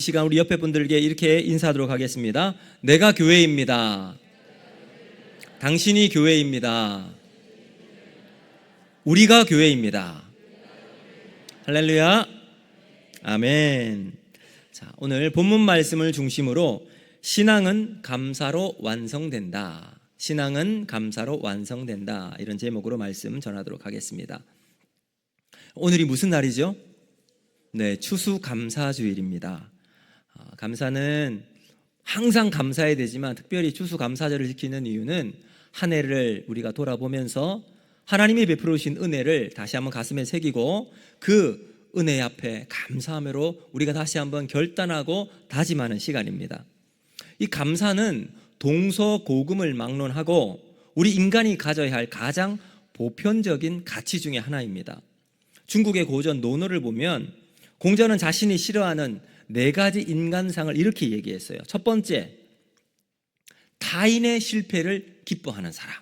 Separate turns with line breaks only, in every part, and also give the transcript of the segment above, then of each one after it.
이 시간 우리 옆에 분들에게 이렇게 인사하도록 하겠습니다. 내가 교회입니다. 당신이 교회입니다. 우리가 교회입니다. 할렐루야. 아멘. 자, 오늘 본문 말씀을 중심으로 신앙은 감사로 완성된다. 신앙은 감사로 완성된다. 이런 제목으로 말씀 전하도록 하겠습니다. 오늘이 무슨 날이죠? 네, 추수감사주일입니다. 감사는 항상 감사해야 되지만 특별히 추수감사절을 지키는 이유는 한 해를 우리가 돌아보면서 하나님이 베풀어 주신 은혜를 다시 한번 가슴에 새기고 그 은혜 앞에 감사함으로 우리가 다시 한번 결단하고 다짐하는 시간입니다. 이 감사는 동서고금을 막론하고 우리 인간이 가져야 할 가장 보편적인 가치 중에 하나입니다. 중국의 고전 논어를 보면 공자는 자신이 싫어하는 4가지 인간상을 이렇게 얘기했어요. 첫 번째, 타인의 실패를 기뻐하는 사람.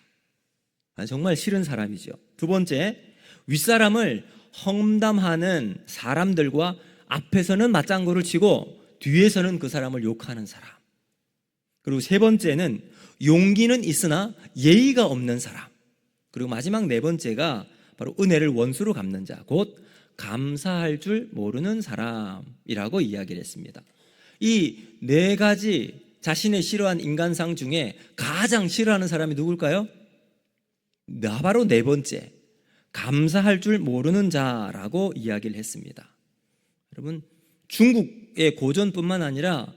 정말 싫은 사람이죠. 두 번째, 윗사람을 험담하는 사람들과 앞에서는 맞장구를 치고 뒤에서는 그 사람을 욕하는 사람. 그리고 세 번째는 용기는 있으나 예의가 없는 사람. 그리고 마지막 4번째가 바로 은혜를 원수로 갚는 자, 곧 감사할 줄 모르는 사람이라고 이야기를 했습니다. 이 4가지 자신의 싫어하는 인간상 중에 가장 싫어하는 사람이 누굴까요? 바로 4번째, 감사할 줄 모르는 자라고 이야기를 했습니다. 여러분, 중국의 고전뿐만 아니라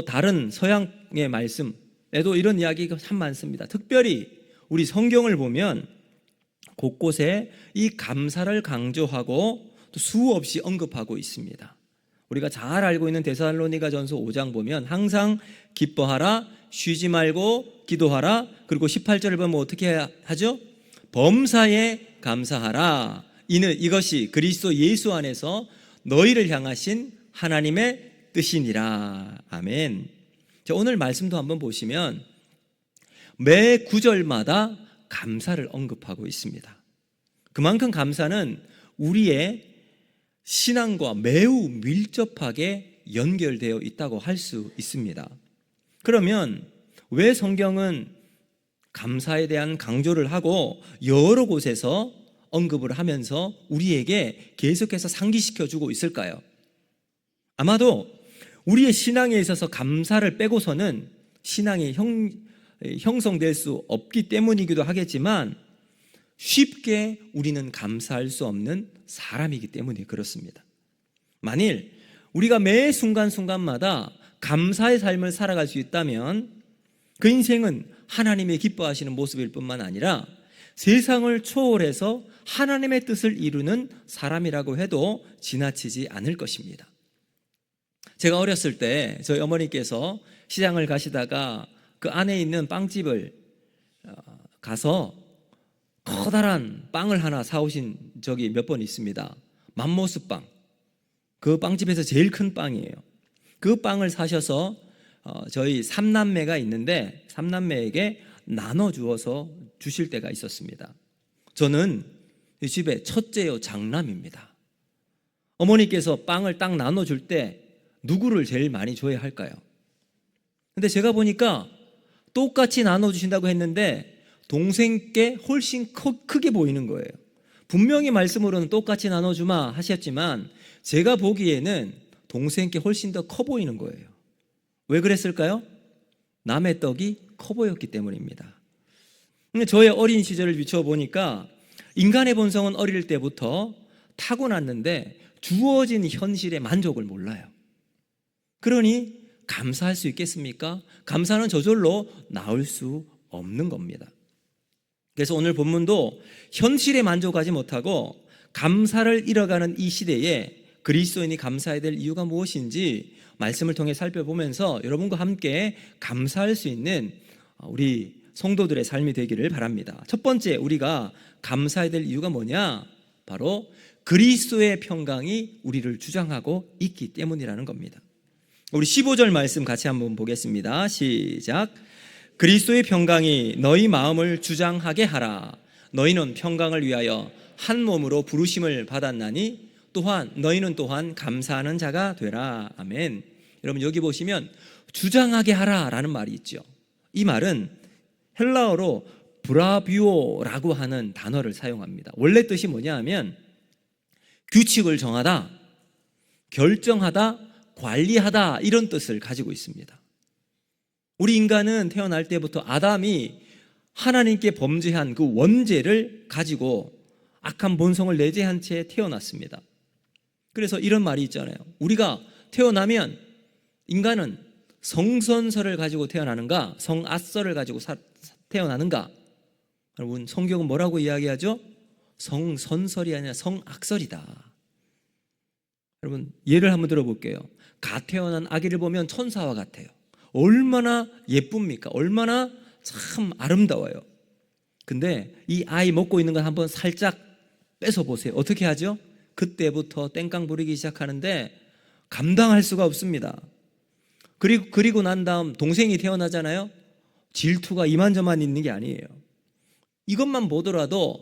다른 서양의 말씀에도 이런 이야기가 참 많습니다. 특별히 우리 성경을 보면 곳곳에 이 감사를 강조하고 또 수없이 언급하고 있습니다. 우리가 잘 알고 있는 데살로니가전서 5장 보면 항상 기뻐하라, 쉬지 말고 기도하라. 그리고 18절을 보면 어떻게 하죠? 범사에 감사하라. 이것이 그리스도 예수 안에서 너희를 향하신 하나님의 뜻이니라. 아멘. 자, 오늘 말씀도 한번 보시면 매 구절마다 감사를 언급하고 있습니다. 그만큼 감사는 우리의 신앙과 매우 밀접하게 연결되어 있다고 할 수 있습니다. 그러면 왜 성경은 감사에 대한 강조를 하고 여러 곳에서 언급을 하면서 우리에게 계속해서 상기시켜주고 있을까요? 아마도 우리의 신앙에 있어서 감사를 빼고서는 신앙이 형성될 수 없기 때문이기도 하겠지만 쉽게 우리는 감사할 수 없는 사람이기 때문에 그렇습니다. 만일 우리가 매 순간순간마다 감사의 삶을 살아갈 수 있다면 그 인생은 하나님의 기뻐하시는 모습일 뿐만 아니라 세상을 초월해서 하나님의 뜻을 이루는 사람이라고 해도 지나치지 않을 것입니다. 제가 어렸을 때 저희 어머니께서 시장을 가시다가 그 안에 있는 빵집을 가서 커다란 빵을 하나 사오신 적이 몇 번 있습니다. 맘모스빵. 그 빵집에서 제일 큰 빵이에요. 그 빵을 사셔서 저희 3남매가 있는데 3남매에게 나눠주어서 주실 때가 있었습니다. 저는 이 집의 첫째요 장남입니다. 어머니께서 빵을 딱 나눠줄 때 누구를 제일 많이 줘야 할까요? 근데 제가 보니까 똑같이 나눠주신다고 했는데 동생께 훨씬 크게 보이는 거예요. 분명히 말씀으로는 똑같이 나눠주마 하셨지만 제가 보기에는 동생께 훨씬 더 커 보이는 거예요. 왜 그랬을까요? 남의 떡이 커 보였기 때문입니다. 저의 어린 시절을 비춰보니까 인간의 본성은 어릴 때부터 타고났는데 주어진 현실의 만족을 몰라요. 그러니 감사할 수 있겠습니까? 감사는 저절로 나올 수 없는 겁니다. 그래서 오늘 본문도 현실에 만족하지 못하고 감사를 잃어가는 이 시대에 그리스도인이 감사해야 될 이유가 무엇인지 말씀을 통해 살펴보면서 여러분과 함께 감사할 수 있는 우리 성도들의 삶이 되기를 바랍니다. 첫 번째, 우리가 감사해야 될 이유가 뭐냐? 바로 그리스도의 평강이 우리를 주장하고 있기 때문이라는 겁니다. 우리 15절 말씀 같이 한번 보겠습니다. 시작. 그리스도의 평강이 너희 마음을 주장하게 하라. 너희는 평강을 위하여 한 몸으로 부르심을 받았나니 또한 너희는 또한 감사하는 자가 되라. 아멘. 여러분 여기 보시면 주장하게 하라라는 말이 있죠. 이 말은 헬라어로 브라비오라고 하는 단어를 사용합니다. 원래 뜻이 뭐냐 하면 규칙을 정하다, 결정하다, 관리하다 이런 뜻을 가지고 있습니다. 우리 인간은 태어날 때부터 아담이 하나님께 범죄한 그 원죄를 가지고 악한 본성을 내재한 채 태어났습니다. 그래서 이런 말이 있잖아요. 우리가 태어나면 인간은 성선설을 가지고 태어나는가, 성앗설을 가지고 태어나는가? 여러분 성경은 뭐라고 이야기하죠? 성선설이 아니라 성악설이다. 여러분 예를 한번 들어볼게요. 갓 태어난 아기를 보면 천사와 같아요. 얼마나 예쁩니까? 얼마나 참 아름다워요. 근데 이 아이 먹고 있는 건 한번 살짝 뺏어 보세요. 어떻게 하죠? 그때부터 땡깡 부리기 시작하는데 감당할 수가 없습니다. 그리고 난 다음 동생이 태어나잖아요. 질투가 이만저만 있는 게 아니에요. 이것만 보더라도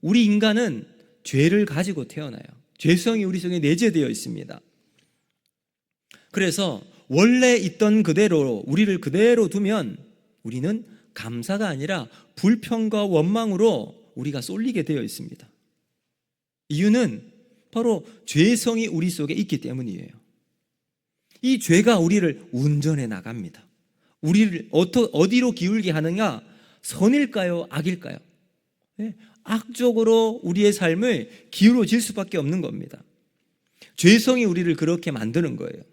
우리 인간은 죄를 가지고 태어나요. 죄성이 우리 속에 내재되어 있습니다. 그래서 원래 있던 그대로 우리를 그대로 두면 우리는 감사가 아니라 불평과 원망으로 우리가 쏠리게 되어 있습니다. 이유는 바로 죄성이 우리 속에 있기 때문이에요. 이 죄가 우리를 운전해 나갑니다. 우리를 어디로 기울게 하느냐? 선일까요? 악일까요? 네, 악쪽으로 우리의 삶을 기울어질 수밖에 없는 겁니다. 죄성이 우리를 그렇게 만드는 거예요.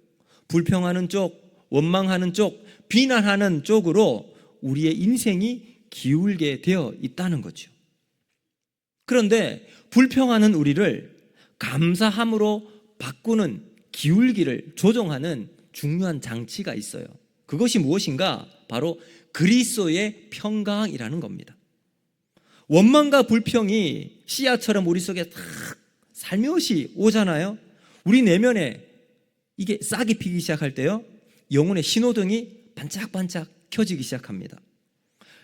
불평하는 쪽, 원망하는 쪽, 비난하는 쪽으로 우리의 인생이 기울게 되어 있다는 거죠. 그런데 불평하는 우리를 감사함으로 바꾸는 기울기를 조정하는 중요한 장치가 있어요. 그것이 무엇인가? 바로 그리스도의 평강이라는 겁니다. 원망과 불평이 씨앗처럼 우리 속에 탁 살며시 오잖아요. 우리 내면에 이게 싹이 피기 시작할 때요, 영혼의 신호등이 반짝반짝 켜지기 시작합니다.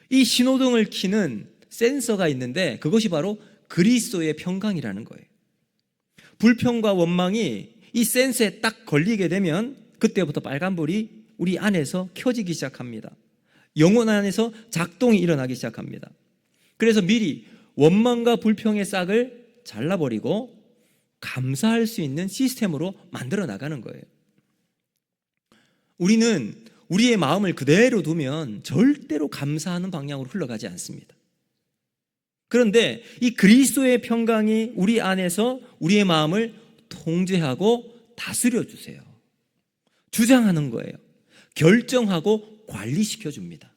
이 신호등을 켜는 센서가 있는데 그것이 바로 그리스도의 평강이라는 거예요. 불평과 원망이 이 센서에 딱 걸리게 되면 그때부터 빨간불이 우리 안에서 켜지기 시작합니다. 영혼 안에서 작동이 일어나기 시작합니다. 그래서 미리 원망과 불평의 싹을 잘라버리고 감사할 수 있는 시스템으로 만들어 나가는 거예요. 우리는 우리의 마음을 그대로 두면 절대로 감사하는 방향으로 흘러가지 않습니다. 그런데 이 그리스도의 평강이 우리 안에서 우리의 마음을 통제하고 다스려 주세요. 주장하는 거예요. 결정하고 관리시켜 줍니다.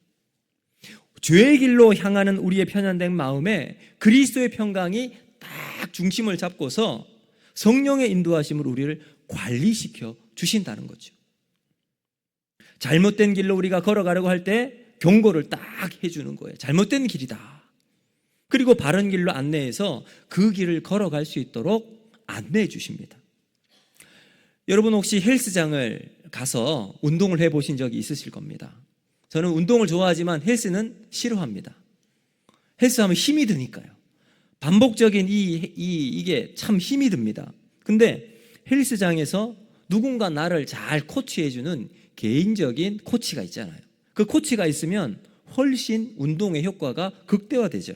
죄의 길로 향하는 우리의 편안된 마음에 그리스도의 평강이 딱 중심을 잡고서 성령의 인도하심으로 우리를 관리시켜 주신다는 거죠. 잘못된 길로 우리가 걸어가려고 할 때 경고를 딱 해주는 거예요. 잘못된 길이다. 그리고 바른 길로 안내해서 그 길을 걸어갈 수 있도록 안내해 주십니다. 여러분 혹시 헬스장을 가서 운동을 해보신 적이 있으실 겁니다. 저는 운동을 좋아하지만 헬스는 싫어합니다. 헬스하면 힘이 드니까요. 반복적인 이게 참 힘이 듭니다. 근데 헬스장에서 누군가 나를 잘 코치해주는 개인적인 코치가 있잖아요. 그 코치가 있으면 훨씬 운동의 효과가 극대화되죠.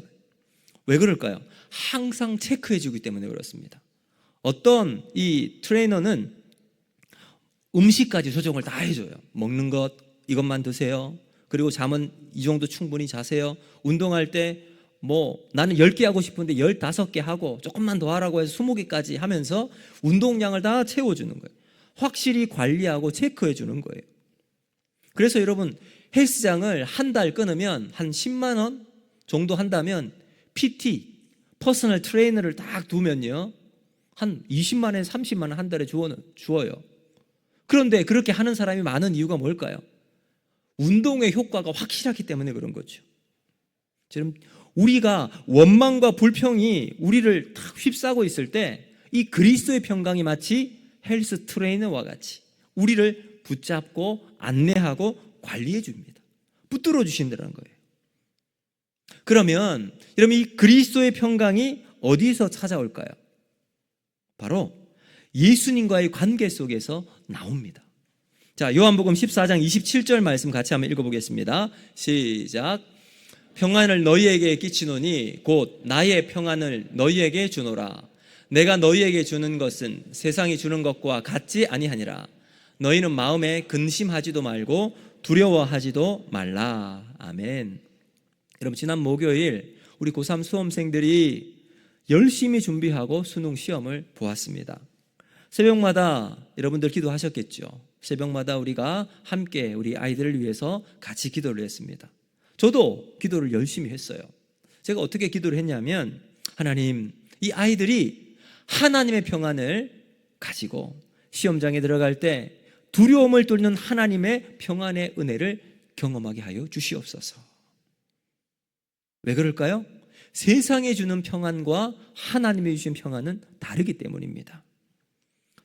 왜 그럴까요? 항상 체크해주기 때문에 그렇습니다. 어떤 이 트레이너는 음식까지 조정을 다 해줘요. 먹는 것 이것만 드세요. 그리고 잠은 이 정도 충분히 자세요. 운동할 때 나는 10개 하고 싶은데 15개 하고 조금만 더 하라고 해서 20개까지 하면서 운동량을 다 채워주는 거예요. 확실히 관리하고 체크해 주는 거예요. 그래서 여러분 헬스장을 한 달 끊으면 한 10만 원 정도 한다면 PT, 퍼스널 트레이너를 딱 두면요 한 20만 원, 30만 원 한 달에 주어요. 그런데 그렇게 하는 사람이 많은 이유가 뭘까요? 운동의 효과가 확실하기 때문에 그런 거죠. 지금 우리가 원망과 불평이 우리를 탁 휩싸고 있을 때 이 그리스도의 평강이 마치 헬스 트레이너와 같이 우리를 붙잡고 안내하고 관리해 줍니다. 붙들어 주신다는 거예요. 그러면 여러분 이 그리스도의 평강이 어디서 찾아올까요? 바로 예수님과의 관계 속에서 나옵니다. 자, 요한복음 14장 27절 말씀 같이 한번 읽어보겠습니다. 시작. 평안을 너희에게 끼치노니 곧 나의 평안을 너희에게 주노라. 내가 너희에게 주는 것은 세상이 주는 것과 같지 아니하니라. 너희는 마음에 근심하지도 말고 두려워하지도 말라. 아멘. 여러분, 지난 목요일 우리 고3 수험생들이 열심히 준비하고 수능 시험을 보았습니다. 새벽마다 여러분들 기도하셨겠죠. 새벽마다 우리가 함께 우리 아이들을 위해서 같이 기도를 했습니다. 저도 기도를 열심히 했어요. 제가 어떻게 기도를 했냐면, 하나님, 이 아이들이 하나님의 평안을 가지고 시험장에 들어갈 때 두려움을 뚫는 하나님의 평안의 은혜를 경험하게 하여 주시옵소서. 왜 그럴까요? 세상에 주는 평안과 하나님이 주신 평안은 다르기 때문입니다.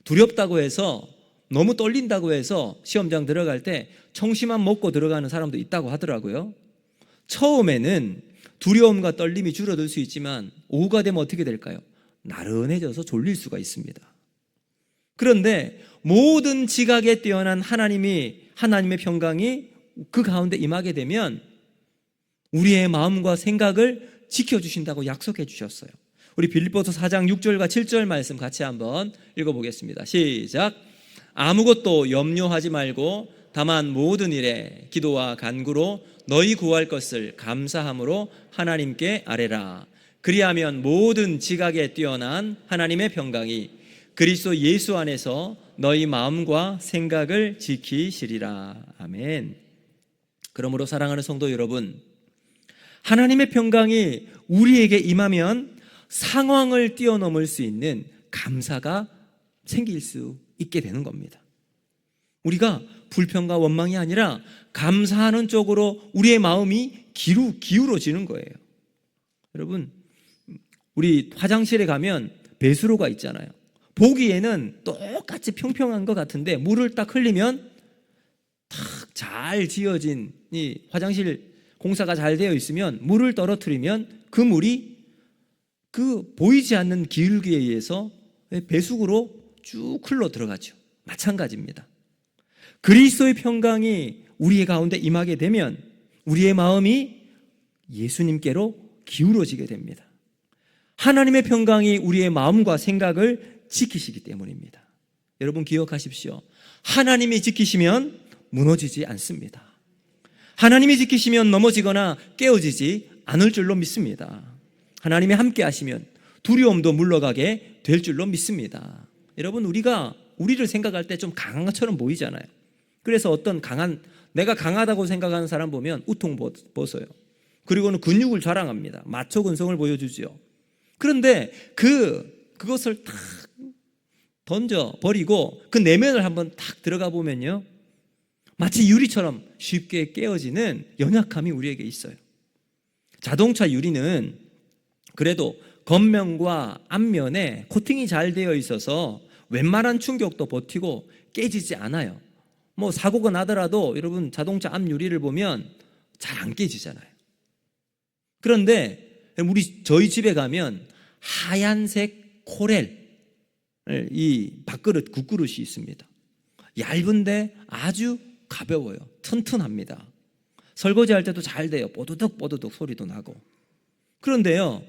두렵다고 해서, 너무 떨린다고 해서 시험장 들어갈 때 청심환 먹고 들어가는 사람도 있다고 하더라고요. 처음에는 두려움과 떨림이 줄어들 수 있지만 오후가 되면 어떻게 될까요? 나른해져서 졸릴 수가 있습니다. 그런데 모든 지각에 뛰어난 하나님의 평강이 그 가운데 임하게 되면 우리의 마음과 생각을 지켜주신다고 약속해 주셨어요. 우리 빌립보서 4장 6절과 7절 말씀 같이 한번 읽어보겠습니다. 시작. 아무것도 염려하지 말고 다만 모든 일에 기도와 간구로 너희 구할 것을 감사함으로 하나님께 아뢰라. 그리하면 모든 지각에 뛰어난 하나님의 평강이 그리스도 예수 안에서 너희 마음과 생각을 지키시리라. 아멘. 그러므로 사랑하는 성도 여러분, 하나님의 평강이 우리에게 임하면 상황을 뛰어넘을 수 있는 감사가 생길 수 있게 되는 겁니다. 우리가 불평과 원망이 아니라 감사하는 쪽으로 우리의 마음이 기울어지는 거예요. 여러분, 우리 화장실에 가면 배수로가 있잖아요. 보기에는 똑같이 평평한 것 같은데 물을 딱 흘리면 탁 잘 지어진 이 화장실 공사가 잘 되어 있으면 물을 떨어뜨리면 그 물이 그 보이지 않는 기울기에 의해서 배수구로 쭉 흘러 들어가죠. 마찬가지입니다. 그리스도의 평강이 우리의 가운데 임하게 되면 우리의 마음이 예수님께로 기울어지게 됩니다. 하나님의 평강이 우리의 마음과 생각을 지키시기 때문입니다. 여러분 기억하십시오. 하나님이 지키시면 무너지지 않습니다. 하나님이 지키시면 넘어지거나 깨어지지 않을 줄로 믿습니다. 하나님이 함께 하시면 두려움도 물러가게 될 줄로 믿습니다. 여러분, 우리를 생각할 때 좀 강한 것처럼 보이잖아요. 그래서 어떤 내가 강하다고 생각하는 사람 보면 우통 벗어요. 그리고는 근육을 자랑합니다. 마초 근성을 보여주죠. 그런데 그것을 탁 던져 버리고 그 내면을 한번 탁 들어가 보면요, 마치 유리처럼 쉽게 깨어지는 연약함이 우리에게 있어요. 자동차 유리는 그래도 겉면과 앞면에 코팅이 잘 되어 있어서 웬만한 충격도 버티고 깨지지 않아요. 뭐 사고가 나더라도 여러분 자동차 앞 유리를 보면 잘 안 깨지잖아요. 그런데 저희 집에 가면 하얀색 코렐 이 밥그릇, 국그릇이 있습니다. 얇은데 아주 가벼워요. 튼튼합니다. 설거지할 때도 잘 돼요. 뽀드득 뽀드득 소리도 나고. 그런데요,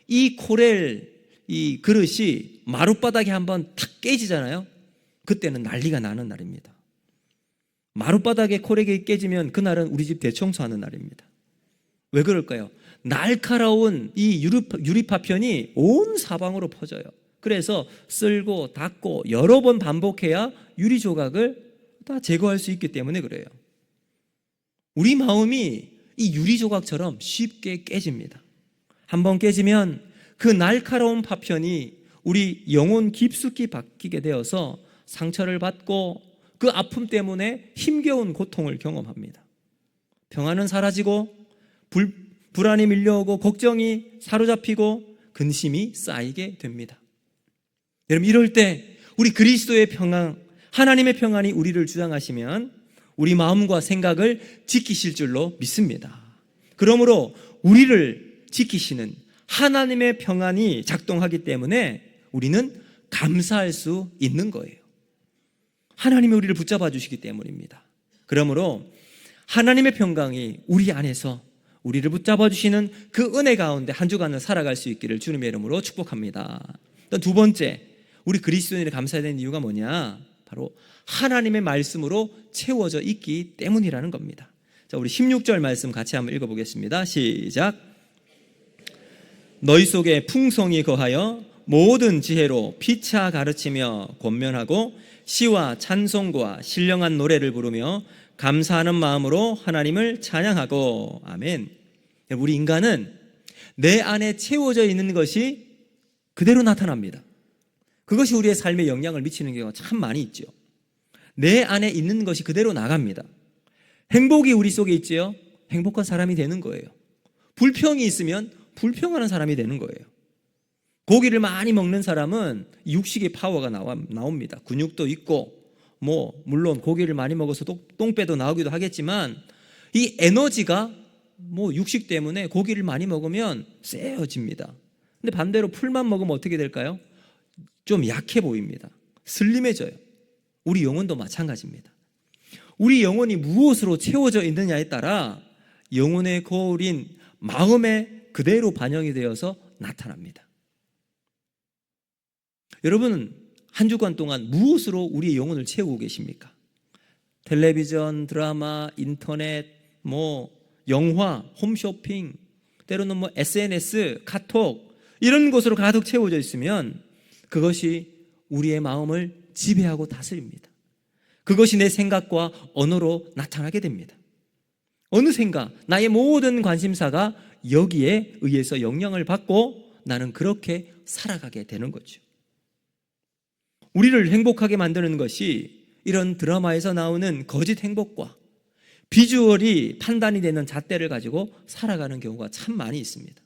이 코렐 이 그릇이 마룻바닥에 한번 탁 깨지잖아요. 그때는 난리가 나는 날입니다. 마룻바닥에 코렐이 깨지면 그날은 우리 집 대청소하는 날입니다. 왜 그럴까요? 날카로운 이 유리파편이 온 사방으로 퍼져요. 그래서 쓸고 닦고 여러 번 반복해야 유리 조각을 다 제거할 수 있기 때문에 그래요. 우리 마음이 이 유리 조각처럼 쉽게 깨집니다. 한번 깨지면 그 날카로운 파편이 우리 영혼 깊숙이 박히게 되어서 상처를 받고 그 아픔 때문에 힘겨운 고통을 경험합니다. 평안은 사라지고 불안이 밀려오고 걱정이 사로잡히고 근심이 쌓이게 됩니다. 여러분, 이럴 때 우리 그리스도의 평안, 하나님의 평안이 우리를 주장하시면 우리 마음과 생각을 지키실 줄로 믿습니다. 그러므로 우리를 지키시는 하나님의 평안이 작동하기 때문에 우리는 감사할 수 있는 거예요. 하나님이 우리를 붙잡아 주시기 때문입니다. 그러므로 하나님의 평강이 우리 안에서 우리를 붙잡아 주시는 그 은혜 가운데 한 주간을 살아갈 수 있기를 주님의 이름으로 축복합니다. 또 두 번째, 우리 그리스도인이 감사해야 되는 이유가 뭐냐? 바로 하나님의 말씀으로 채워져 있기 때문이라는 겁니다. 자, 우리 16절 말씀 같이 한번 읽어보겠습니다. 시작. 너희 속에 풍성이 거하여 모든 지혜로 피차 가르치며 권면하고 시와 찬송과 신령한 노래를 부르며 감사하는 마음으로 하나님을 찬양하고. 아멘. 우리 인간은 내 안에 채워져 있는 것이 그대로 나타납니다. 그것이 우리의 삶에 영향을 미치는 경우가 참 많이 있죠. 내 안에 있는 것이 그대로 나갑니다. 행복이 우리 속에 있지요. 행복한 사람이 되는 거예요. 불평이 있으면 불평하는 사람이 되는 거예요. 고기를 많이 먹는 사람은 육식의 파워가 나옵니다. 근육도 있고, 물론 고기를 많이 먹어서 똥배도 나오기도 하겠지만, 이 에너지가 육식 때문에 고기를 많이 먹으면 세어집니다. 근데 반대로 풀만 먹으면 어떻게 될까요? 좀 약해 보입니다. 슬림해져요. 우리 영혼도 마찬가지입니다. 우리 영혼이 무엇으로 채워져 있느냐에 따라 영혼의 거울인 마음에 그대로 반영이 되어서 나타납니다. 여러분은 한 주간 동안 무엇으로 우리의 영혼을 채우고 계십니까? 텔레비전, 드라마, 인터넷, 영화, 홈쇼핑, 때로는 SNS, 카톡 이런 것으로 가득 채워져 있으면 그것이 우리의 마음을 지배하고 다스립니다. 그것이 내 생각과 언어로 나타나게 됩니다. 어느샌가 나의 모든 관심사가 여기에 의해서 영향을 받고 나는 그렇게 살아가게 되는 거죠. 우리를 행복하게 만드는 것이 이런 드라마에서 나오는 거짓 행복과 비주얼이 판단이 되는 잣대를 가지고 살아가는 경우가 참 많이 있습니다.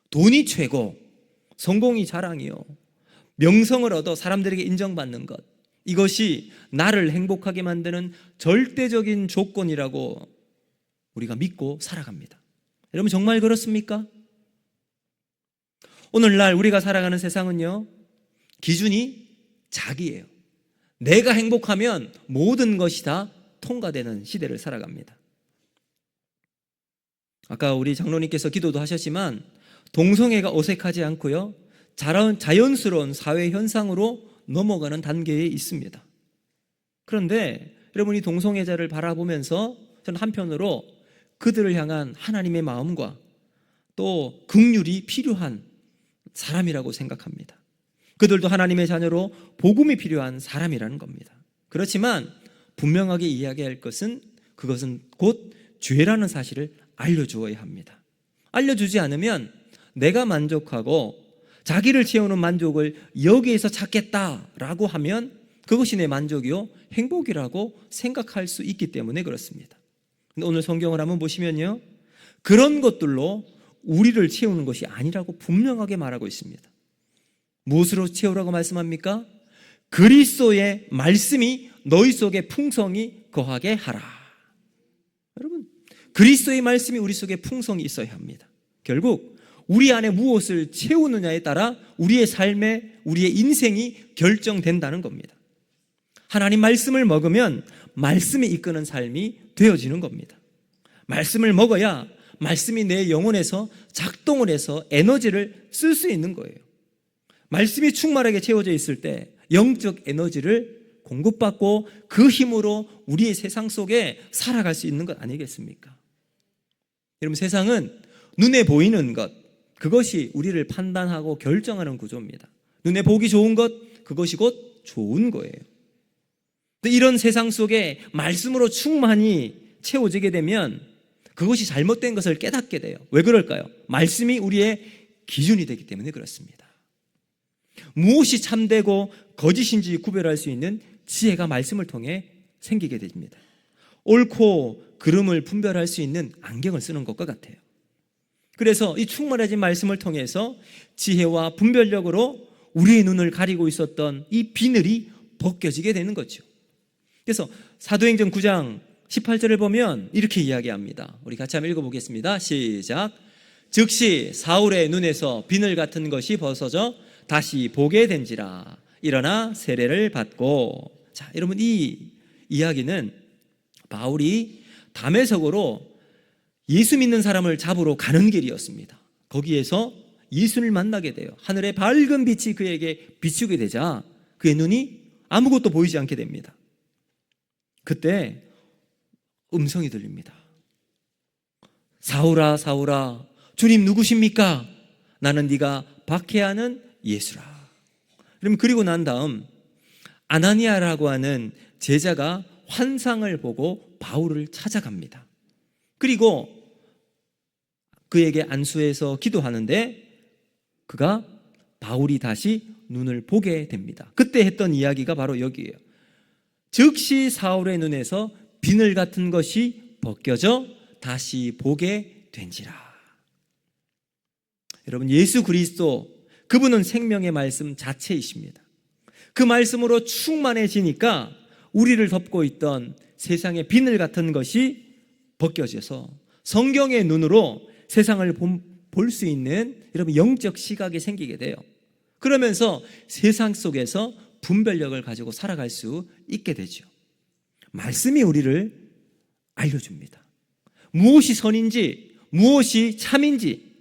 돈이 최고, 성공이 자랑이요, 명성을 얻어 사람들에게 인정받는 것, 이것이 나를 행복하게 만드는 절대적인 조건이라고 우리가 믿고 살아갑니다. 여러분 정말 그렇습니까? 오늘날 우리가 살아가는 세상은요, 기준이 자기예요. 내가 행복하면 모든 것이 다 통과되는 시대를 살아갑니다. 아까 우리 장로님께서 기도도 하셨지만 동성애가 어색하지 않고요, 자연스러운 사회 현상으로 넘어가는 단계에 있습니다. 그런데 여러분이 동성애자를 바라보면서 저는 한편으로 그들을 향한 하나님의 마음과 또 긍휼이 필요한 사람이라고 생각합니다. 그들도 하나님의 자녀로 복음이 필요한 사람이라는 겁니다. 그렇지만 분명하게 이야기할 것은 그것은 곧 죄라는 사실을 알려주어야 합니다. 알려주지 않으면 내가 만족하고 자기를 채우는 만족을 여기에서 찾겠다라고 하면 그것이 내 만족이요 행복이라고 생각할 수 있기 때문에 그렇습니다. 근데 오늘 성경을 한번 보시면요, 그런 것들로 우리를 채우는 것이 아니라고 분명하게 말하고 있습니다. 무엇으로 채우라고 말씀합니까? 그리스도의 말씀이 너희 속에 풍성히 거하게 하라. 여러분, 그리스도의 말씀이 우리 속에 풍성히 있어야 합니다. 결국 우리 안에 무엇을 채우느냐에 따라 우리의 삶에, 우리의 인생이 결정된다는 겁니다. 하나님 말씀을 먹으면 말씀이 이끄는 삶이 되어지는 겁니다. 말씀을 먹어야 말씀이 내 영혼에서 작동을 해서 에너지를 쓸 수 있는 거예요. 말씀이 충만하게 채워져 있을 때 영적 에너지를 공급받고 그 힘으로 우리의 세상 속에 살아갈 수 있는 것 아니겠습니까? 여러분, 세상은 눈에 보이는 것, 그것이 우리를 판단하고 결정하는 구조입니다. 눈에 보기 좋은 것, 그것이 곧 좋은 거예요. 이런 세상 속에 말씀으로 충만히 채워지게 되면 그것이 잘못된 것을 깨닫게 돼요. 왜 그럴까요? 말씀이 우리의 기준이 되기 때문에 그렇습니다. 무엇이 참되고 거짓인지 구별할 수 있는 지혜가 말씀을 통해 생기게 됩니다. 옳고 그름을 분별할 수 있는 안경을 쓰는 것과 같아요. 그래서 이 충만해진 말씀을 통해서 지혜와 분별력으로 우리의 눈을 가리고 있었던 이 비늘이 벗겨지게 되는 거죠. 그래서 사도행전 9장 18절을 보면 이렇게 이야기합니다. 우리 같이 한번 읽어보겠습니다. 시작. 즉시 사울의 눈에서 비늘 같은 것이 벗어져 다시 보게 된지라. 일어나 세례를 받고. 자, 여러분, 이 이야기는 바울이 다메섹으로 예수 믿는 사람을 잡으러 가는 길이었습니다. 거기에서 예수를 만나게 돼요. 하늘의 밝은 빛이 그에게 비추게 되자 그의 눈이 아무것도 보이지 않게 됩니다. 그때 음성이 들립니다. 사울아, 사울아, 주님 누구십니까? 나는 네가 박해하는 예수라. 그리고 난 다음 아나니아라고 하는 제자가 환상을 보고 바울을 찾아갑니다. 그리고 그에게 안수해서 기도하는데 그가 바울이 다시 눈을 보게 됩니다. 그때 했던 이야기가 바로 여기예요. 즉시 사울의 눈에서 비늘 같은 것이 벗겨져 다시 보게 된지라. 여러분, 예수 그리스도, 그분은 생명의 말씀 자체이십니다. 그 말씀으로 충만해지니까 우리를 덮고 있던 세상의 비늘 같은 것이 벗겨져서 성경의 눈으로 세상을 볼 수 있는 여러분 영적 시각이 생기게 돼요. 그러면서 세상 속에서 분별력을 가지고 살아갈 수 있게 되죠. 말씀이 우리를 알려줍니다. 무엇이 선인지, 무엇이 참인지,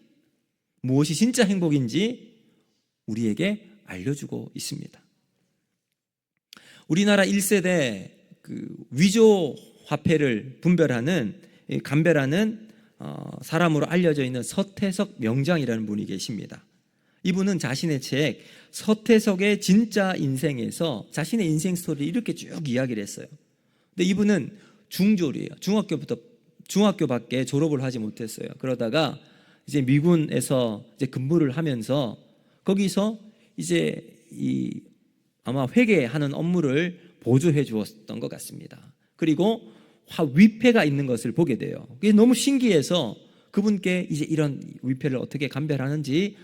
무엇이 진짜 행복인지 우리에게 알려주고 있습니다. 우리나라 1세대 위조 화폐를 감별하는 사람으로 알려져 있는 서태석 명장이라는 분이 계십니다. 이분은 자신의 책 서태석의 진짜 인생에서 자신의 인생 스토리를 이렇게 쭉 이야기를 했어요. 근데 이분은 중졸이에요. 중학교밖에 졸업을 하지 못했어요. 그러다가 이제 미군에서 이제 근무를 하면서 거기서 이제 아마 회계하는 업무를 보조해 주었던 것 같습니다. 그리고 위패가 있는 것을 보게 돼요. 그게 너무 신기해서 그분께 이제 이런 위패를 어떻게 감별하는지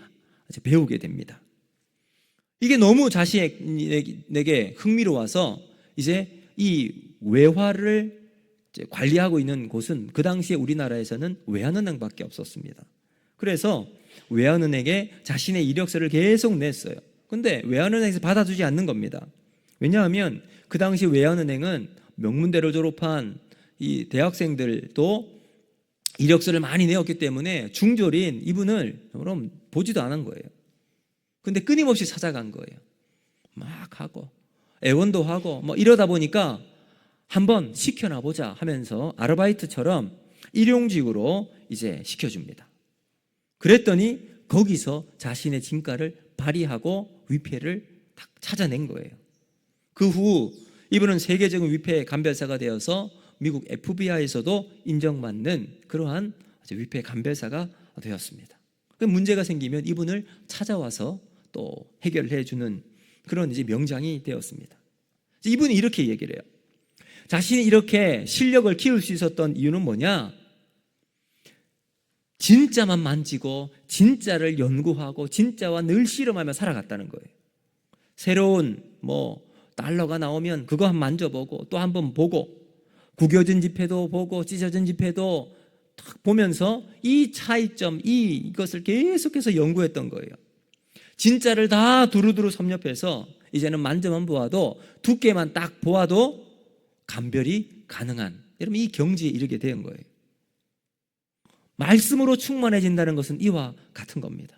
배우게 됩니다. 이게 너무 자신에게 흥미로워서 이제 이 외화를 관리하고 있는 곳은 그 당시에 우리나라에서는 외환은행밖에 없었습니다. 그래서 외환은행에 자신의 이력서를 계속 냈어요. 근데 외환은행에서 받아주지 않는 겁니다. 왜냐하면 그 당시 외환은행은 명문대로 졸업한 이 대학생들도 이력서를 많이 내었기 때문에 중졸인 이분을 그럼 보지도 않은 거예요. 근데 끊임없이 찾아간 거예요. 막 하고 애원도 하고 뭐 이러다 보니까 한번 시켜놔 보자 하면서 아르바이트처럼 일용직으로 이제 시켜줍니다. 그랬더니 거기서 자신의 진가를 발휘하고 위패를 딱 찾아낸 거예요. 그 후 이분은 세계적인 위패 감별사가 되어서 미국 FBI에서도 인정받는 그러한 위패 감별사가 되었습니다. 그 문제가 생기면 이분을 찾아와서 또 해결해 주는 그런 이제 명장이 되었습니다. 이분이 이렇게 얘기를 해요. 자신이 이렇게 실력을 키울 수 있었던 이유는 뭐냐? 진짜만 만지고 진짜를 연구하고 진짜와 늘 실험하며 살아갔다는 거예요. 새로운 달러가 나오면 그거 한번 만져보고 또 한번 보고 구겨진 지폐도 보고 찢어진 지폐도 딱 보면서 이 차이점, 이것을 계속해서 연구했던 거예요. 진짜를 다 두루두루 섭렵해서 이제는 만져만 보아도 두께만 딱 보아도 감별이 가능한 여러분 이 경지에 이르게 된 거예요. 말씀으로 충만해진다는 것은 이와 같은 겁니다.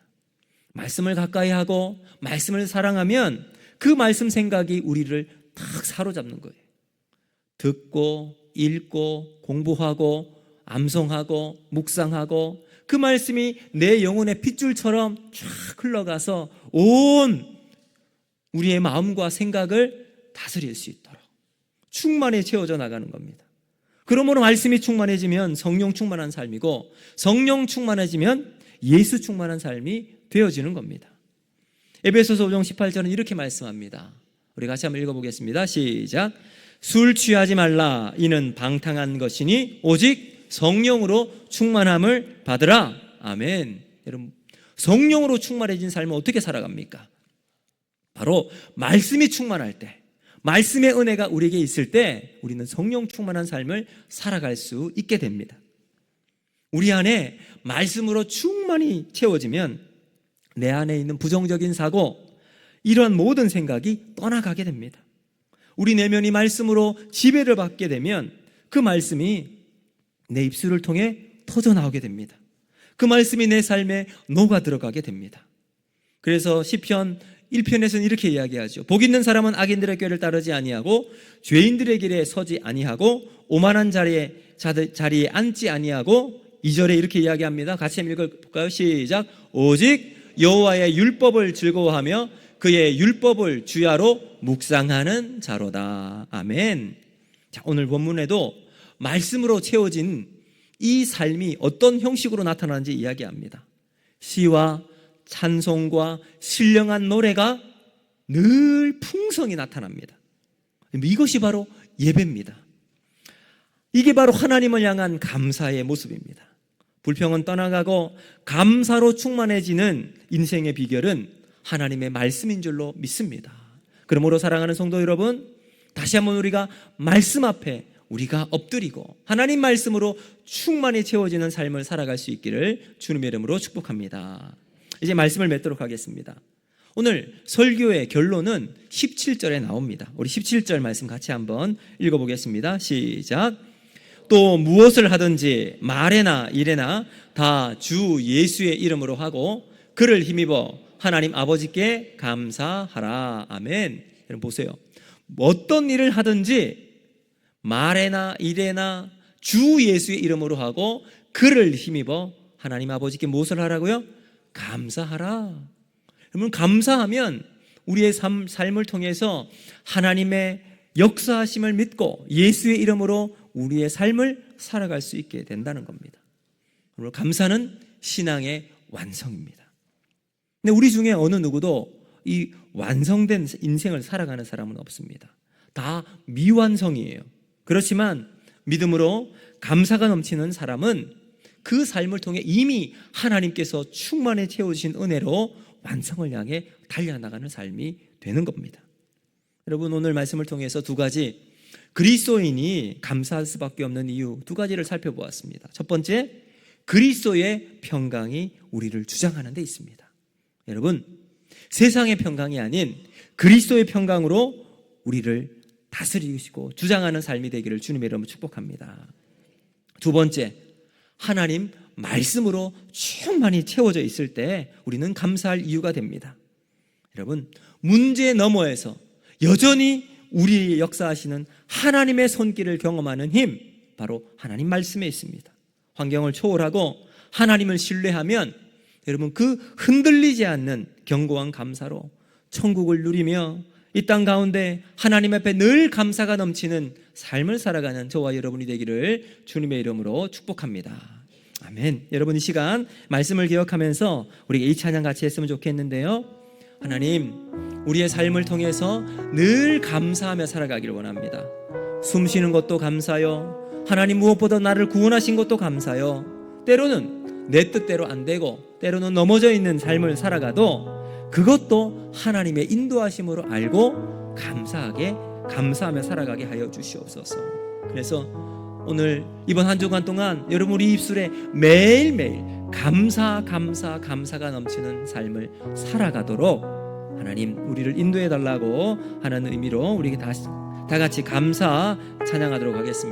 말씀을 가까이 하고 말씀을 사랑하면 그 말씀 생각이 우리를 딱 사로잡는 거예요. 듣고 읽고 공부하고 암송하고 묵상하고 그 말씀이 내 영혼의 핏줄처럼 쫙 흘러가서 온 우리의 마음과 생각을 다스릴 수 있도록 충만히 채워져 나가는 겁니다. 그러므로 말씀이 충만해지면 성령 충만한 삶이고 성령 충만해지면 예수 충만한 삶이 되어지는 겁니다. 에베소서 5장 18절은 이렇게 말씀합니다. 우리 같이 한번 읽어보겠습니다. 시작. 술 취하지 말라. 이는 방탕한 것이니 오직 성령으로 충만함을 받으라. 아멘. 여러분, 성령으로 충만해진 삶은 어떻게 살아갑니까? 바로 말씀이 충만할 때, 말씀의 은혜가 우리에게 있을 때 우리는 성령 충만한 삶을 살아갈 수 있게 됩니다. 우리 안에 말씀으로 충만히 채워지면 내 안에 있는 부정적인 사고, 이러한 모든 생각이 떠나가게 됩니다. 우리 내면이 말씀으로 지배를 받게 되면 그 말씀이 내 입술을 통해 터져 나오게 됩니다. 그 말씀이 내 삶에 녹아 들어가게 됩니다. 그래서 시편 1편에서는 이렇게 이야기하죠. 복 있는 사람은 악인들의 꾀를 따르지 아니하고 죄인들의 길에 서지 아니하고 오만한 자리에 앉지 아니하고 2절에 이렇게 이야기합니다. 같이 한번 읽어볼까요? 시작. 오직 여호와의 율법을 즐거워하며 그의 율법을 주야로 묵상하는 자로다. 아멘. 자, 오늘 본문에도 말씀으로 채워진 이 삶이 어떤 형식으로 나타나는지 이야기합니다. 시와 찬송과 신령한 노래가 늘 풍성히 나타납니다. 이것이 바로 예배입니다. 이게 바로 하나님을 향한 감사의 모습입니다. 불평은 떠나가고 감사로 충만해지는 인생의 비결은 하나님의 말씀인 줄로 믿습니다. 그러므로 사랑하는 성도 여러분, 다시 한번 우리가 말씀 앞에 우리가 엎드리고 하나님 말씀으로 충만히 채워지는 삶을 살아갈 수 있기를 주님의 이름으로 축복합니다. 이제 말씀을 맺도록 하겠습니다. 오늘 설교의 결론은 17절에 나옵니다. 우리 17절 말씀 같이 한번 읽어보겠습니다. 시작. 또 무엇을 하든지 말에나 일에나 다 주 예수의 이름으로 하고 그를 힘입어 하나님 아버지께 감사하라. 아멘. 여러분 보세요. 어떤 일을 하든지 말에나 일에나 주 예수의 이름으로 하고 그를 힘입어 하나님 아버지께 무엇을 하라고요? 감사하라. 여러분 감사하면 우리의 삶을 통해서 하나님의 역사하심을 믿고 예수의 이름으로 우리의 삶을 살아갈 수 있게 된다는 겁니다. 그리고 감사는 신앙의 완성입니다. 근데 우리 중에 어느 누구도 이 완성된 인생을 살아가는 사람은 없습니다. 다 미완성이에요. 그렇지만 믿음으로 감사가 넘치는 사람은 그 삶을 통해 이미 하나님께서 충만히 채워주신 은혜로 완성을 향해 달려나가는 삶이 되는 겁니다. 여러분 오늘 말씀을 통해서 두 가지 그리스도인이 감사할 수밖에 없는 이유 두 가지를 살펴보았습니다. 첫 번째, 그리스도의 평강이 우리를 주장하는 데 있습니다. 여러분 세상의 평강이 아닌 그리스도의 평강으로 우리를 다스리시고 주장하는 삶이 되기를 주님의 이름으로 축복합니다. 두 번째, 하나님 말씀으로 충만히 채워져 있을 때 우리는 감사할 이유가 됩니다. 여러분 문제 너머에서 여전히 우리의 역사하시는 하나님의 손길을 경험하는 힘, 바로 하나님 말씀에 있습니다. 환경을 초월하고 하나님을 신뢰하면 여러분 그 흔들리지 않는 견고한 감사로 천국을 누리며 이 땅 가운데 하나님 앞에 늘 감사가 넘치는 삶을 살아가는 저와 여러분이 되기를 주님의 이름으로 축복합니다. 아멘. 여러분 이 시간 말씀을 기억하면서 우리 이 찬양 같이 했으면 좋겠는데요. 하나님 우리의 삶을 통해서 늘 감사하며 살아가기를 원합니다. 숨 쉬는 것도 감사요, 하나님 무엇보다 나를 구원하신 것도 감사요, 때로는 내 뜻대로 안 되고 때로는 넘어져 있는 삶을 살아가도 그것도 하나님의 인도하심으로 알고 감사하며 살아가게 하여 주시옵소서. 그래서 오늘 이번 한 주간 동안 여러분 우리 입술에 매일매일 감사가 넘치는 삶을 살아가도록 하나님 우리를 인도해 달라고 하는 의미로 우리 다 같이 감사 찬양하도록 하겠습니다.